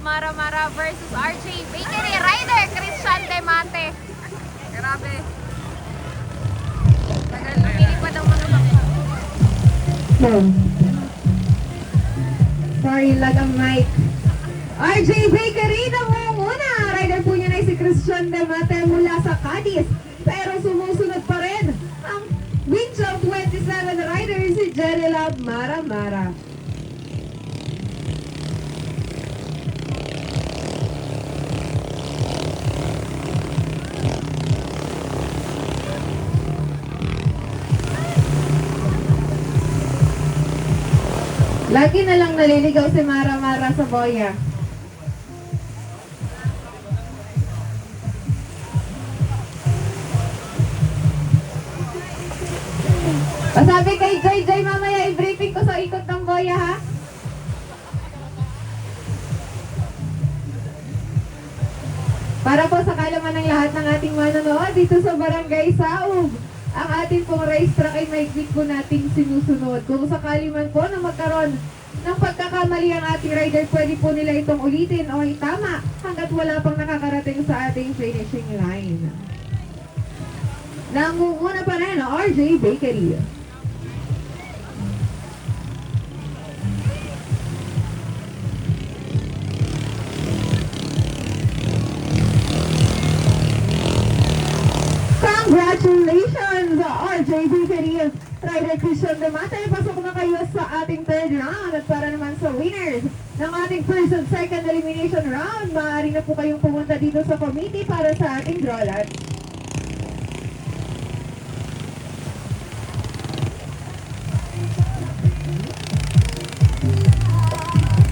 Love Mara versus RJ Bakery Rider Christian Demate. Grabe. Tagal lumilipad ang mga bangka. Sorry, lagang mic. RJ Bakery nangunguna. Rider po niya na si Christian Demate mula sa Cadiz. Pero sumusunod pa rin ang Winch of 27 rider si Jenny Love Mara. Lagi na lang naliligaw si Mara sa boya. Pasabi kay Joy, mamaya i-briefing ko sa ikot ng boya, ha? Para po sa kalaman ng lahat ng ating manonood dito sa Barangay Saug, ang ating pong racetrack ay maigit po nating sinusunod. Kung sakali man po na magkaroon ng pagkakamali ang ating rider, pwede po nila itong ulitin o itama hanggat wala pang nakakarating sa ating finishing line. Nangunguna pa rin ang RJ Bakery. Congratulations, RJ Bakery! Rider Christian Demate, pasok na kayo sa ating third round. At para naman sa winners ng ating first and second elimination round, maaari na po kayong pumunta dito sa committee para sa ating draw lot.